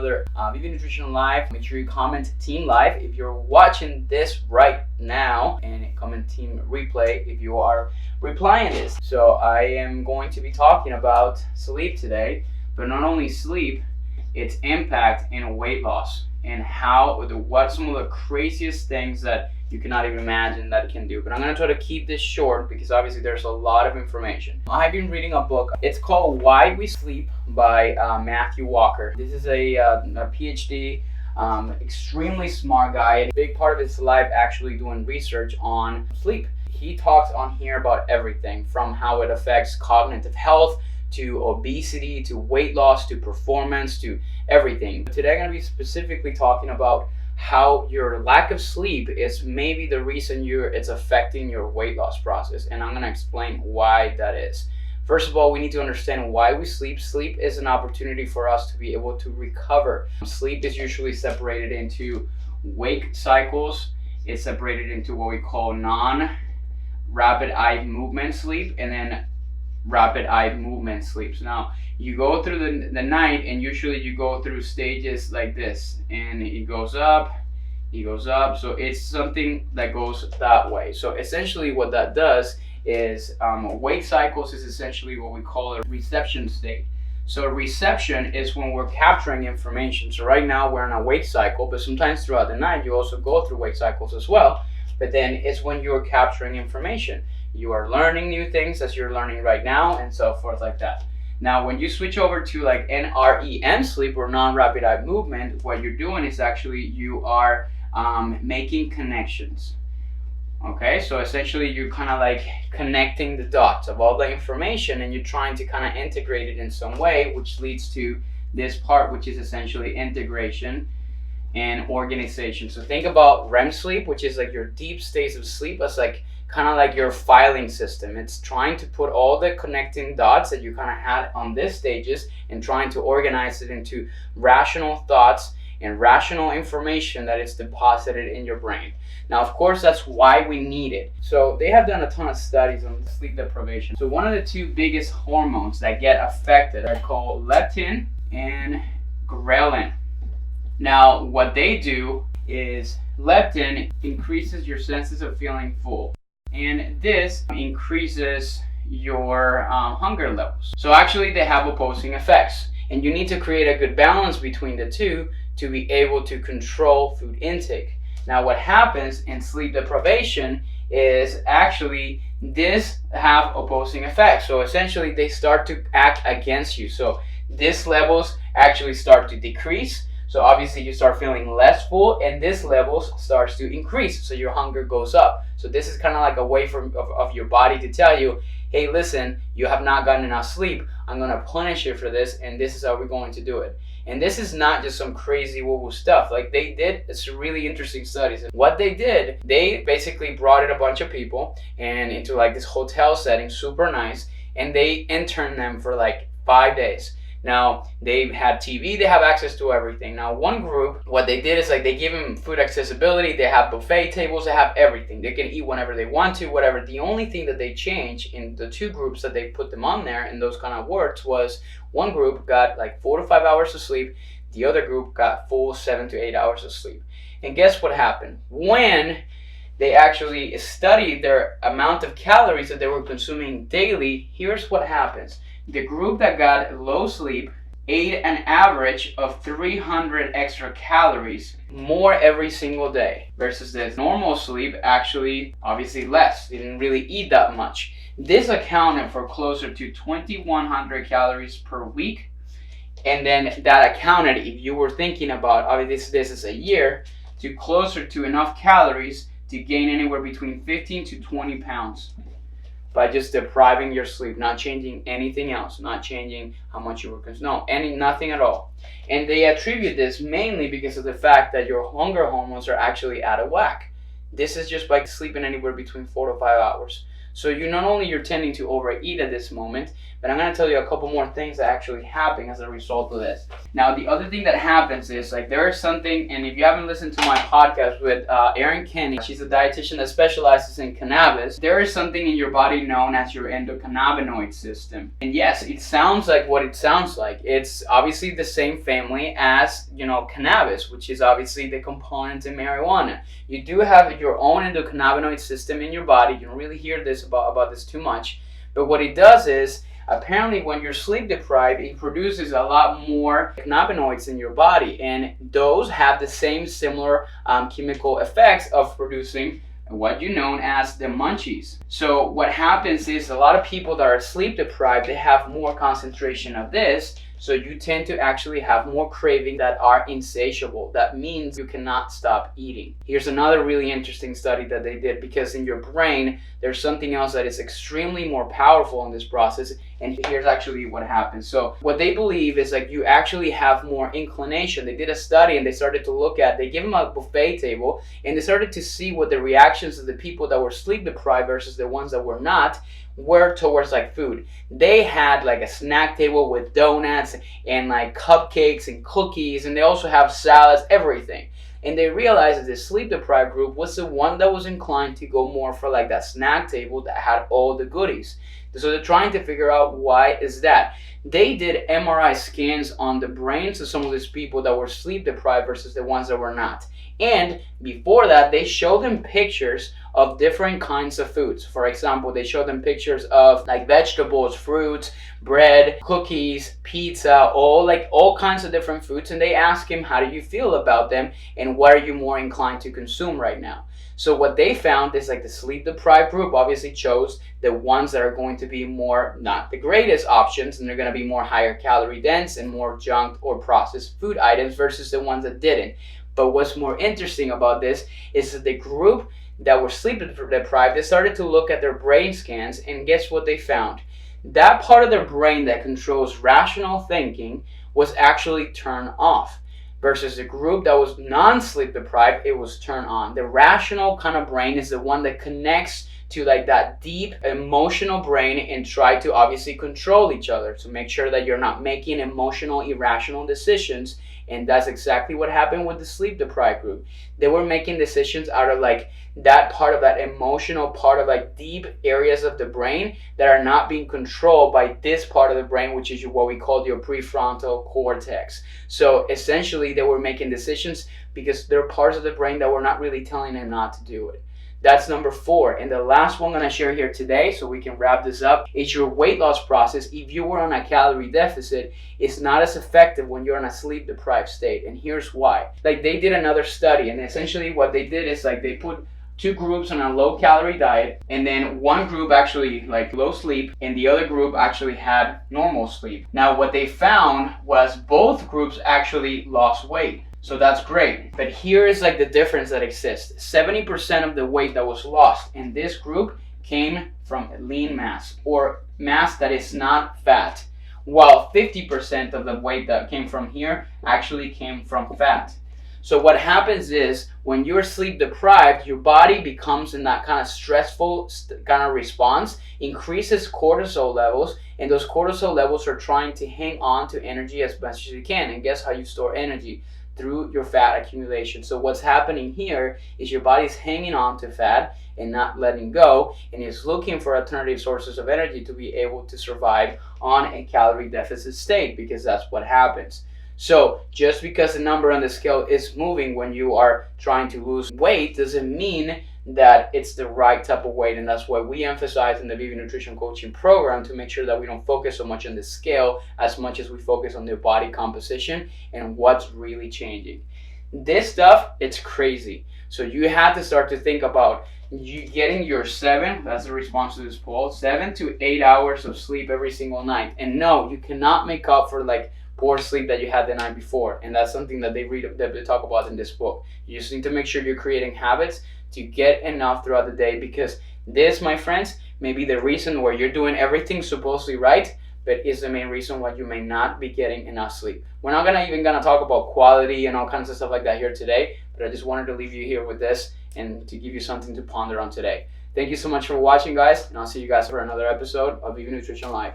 another Vivi Nutrition Live. Make sure you comment Team Live if you're watching this right now, and comment Team Replay if you are replying this. So I am going to be talking about sleep today, but not only sleep, its impact in weight loss and what some of the craziest things that you cannot even imagine that it can do. But I'm going to try to keep this short because obviously there's a lot of information. I've been reading a book. It's called Why We Sleep by Matthew Walker. This is a PhD, extremely smart guy. A big part of his life actually doing research on sleep. He talks on here about everything from how it affects cognitive health, to obesity, to weight loss, to performance, to everything. Today I'm going to be specifically talking about how your lack of sleep is maybe the reason it's affecting your weight loss process, and I'm going to explain why that is. First of all, we need to understand why we sleep. Sleep is an opportunity for us to be able to recover. Sleep is usually separated into wake cycles. It's separated into what we call non-rapid eye movement sleep, and then rapid eye movement sleeps. Now you go through the night, and usually you go through stages like this, and it goes up, so it's something that goes that way. So essentially what that does is wake cycles is essentially what we call a reception state. So reception is when we're capturing information. So right now we're in a wake cycle, but sometimes throughout the night you also go through wake cycles as well. But then it's when you're capturing information. You are learning new things as you're learning right now, and so forth like that. Now, when you switch over to like NREM sleep, or non-rapid eye movement, what you're doing is actually you are making connections. Okay, so essentially you're kind of like connecting the dots of all the information, and you're trying to kind of integrate it in some way, which leads to this part, which is essentially integration and organization. So think about REM sleep, which is like your deep states of sleep, as like kind of like your filing system. It's trying to put all the connecting dots that you kind of had on these stages and trying to organize it into rational thoughts and rational information that is deposited in your brain. Now, of course, that's why we need it. So they have done a ton of studies on sleep deprivation. So one of the two biggest hormones that get affected are called leptin and ghrelin. Now, what they do is leptin increases your senses of feeling full, and this increases your hunger levels. So actually they have opposing effects, and you need to create a good balance between the two to be able to control food intake. Now what happens in sleep deprivation is actually this have opposing effects. So essentially they start to act against you. So these levels actually start to decrease. So obviously you start feeling less full, and this levels starts to increase, so your hunger goes up. So this is kind of like a way of your body to tell you, hey, listen, you have not gotten enough sleep. I'm going to punish you for this, and this is how we're going to do it. And this is not just some crazy woo-woo stuff. Like they did some really interesting studies. And what they did, they basically brought in a bunch of people and into like this hotel setting, super nice, and they interned them for like 5 days. Now, they had TV, they have access to everything. Now, one group, what they did is like they give them food accessibility, they have buffet tables, they have everything. They can eat whenever they want to, whatever. The only thing that they changed in the two groups that they put them on there in those kind of works was one group got like 4 to 5 hours of sleep, the other group got full 7 to 8 hours of sleep. And guess what happened? When they actually studied their amount of calories that they were consuming daily, here's what happens. The group that got low sleep ate an average of 300 extra calories more every single day, versus the normal sleep actually obviously less. They didn't really eat that much. This accounted for closer to 2,100 calories per week. And then that accounted, if you were thinking about, obviously this is a year, to closer to enough calories to gain anywhere between 15 to 20 pounds. By just depriving your sleep, not changing anything else, not changing how much you were consuming, nothing at all. And they attribute this mainly because of the fact that your hunger hormones are actually out of whack. This is just by sleeping anywhere between 4 to 5 hours. So you not only you're tending to overeat at this moment, but I'm going to tell you a couple more things that actually happen as a result of this. Now, the other thing that happens is like there is something, and if you haven't listened to my podcast with Erin Kenny, she's a dietitian that specializes in cannabis. There is something in your body known as your endocannabinoid system. And yes, it sounds like what it sounds like. It's obviously the same family as, cannabis, which is obviously the component in marijuana. You do have your own endocannabinoid system in your body. You don't really hear this about this too much. But what it does is, apparently when you're sleep deprived, it produces a lot more cannabinoids in your body, and those have the same similar chemical effects of producing what you know as the munchies. So what happens is a lot of people that are sleep deprived, they have more concentration of this. So you tend to actually have more cravings that are insatiable. That means you cannot stop eating. Here's another really interesting study that they did, because in your brain, there's something else that is extremely more powerful in this process. And here's actually what happens. So what they believe is like you actually have more inclination. They did a study and they started to look at, they give them a buffet table and they started to see what the reactions of the people that were sleep deprived versus the ones that were not were towards like food. They had like a snack table with donuts and like cupcakes and cookies, and they also have salads, everything. And they realized that the sleep deprived group was the one that was inclined to go more for like that snack table that had all the goodies. So they're trying to figure out why is that. They did MRI scans on the brains of some of these people that were sleep deprived versus the ones that were not. And before that, they showed them pictures of different kinds of foods. For example, they showed them pictures of like vegetables, fruits, bread, cookies, pizza, all kinds of different foods. And they asked him, how do you feel about them? And what are you more inclined to consume right now? So what they found is like the sleep deprived group obviously chose the ones that are going to be more, not the greatest options, and they're going to be more higher calorie dense and more junk or processed food items versus the ones that didn't. But what's more interesting about this is that the group that were sleep deprived, they started to look at their brain scans, and guess what they found? That part of their brain that controls rational thinking was actually turned off. Versus the group that was non-sleep deprived, it was turned on. The rational kind of brain is the one that connects to like that deep emotional brain and try to obviously control each other to make sure that you're not making emotional, irrational decisions. And that's exactly what happened with the sleep deprived group. They were making decisions out of like that part of that emotional part of like deep areas of the brain that are not being controlled by this part of the brain, which is what we call your prefrontal cortex. So essentially they were making decisions because there are parts of the brain that were not really telling them not to do it. That's number 4. And the last one I'm going to share here today, so we can wrap this up, is your weight loss process. If you were on a calorie deficit, it's not as effective when you're in a sleep deprived state. And here's why. Like they did another study, and essentially what they did is like they put 2 groups on a low calorie diet, and then one group actually like low sleep and the other group actually had normal sleep. Now what they found was both groups actually lost weight. So that's great. But here is like the difference that exists. 70% of the weight that was lost in this group came from lean mass, or mass that is not fat, while 50% of the weight that came from here actually came from fat. So what happens is when you're sleep deprived, your body becomes in that kind of stressful kind of response, increases cortisol levels, and those cortisol levels are trying to hang on to energy as much as you can. And guess how you store energy? Through your fat accumulation. So what's happening here is your body's hanging on to fat and not letting go, and is looking for alternative sources of energy to be able to survive on a calorie deficit state, because that's what happens. So just because the number on the scale is moving when you are trying to lose weight doesn't mean that it's the right type of weight. And that's why we emphasize in the Vivi Nutrition Coaching Program to make sure that we don't focus so much on the scale as much as we focus on the body composition and what's really changing. This stuff, it's crazy. So you have to start to think about you getting your 7, that's the response to this poll, 7 to 8 hours of sleep every single night. And no, you cannot make up for like poor sleep that you had the night before. And that's something that they talk about in this book. You just need to make sure you're creating habits to get enough throughout the day, because this, my friends, may be the reason where you're doing everything supposedly right, but is the main reason why you may not be getting enough sleep. We're not even gonna talk about quality and all kinds of stuff like that here today, but I just wanted to leave you here with this and to give you something to ponder on today. Thank you so much for watching, guys, and I'll see you guys for another episode of Even Nutrition Live.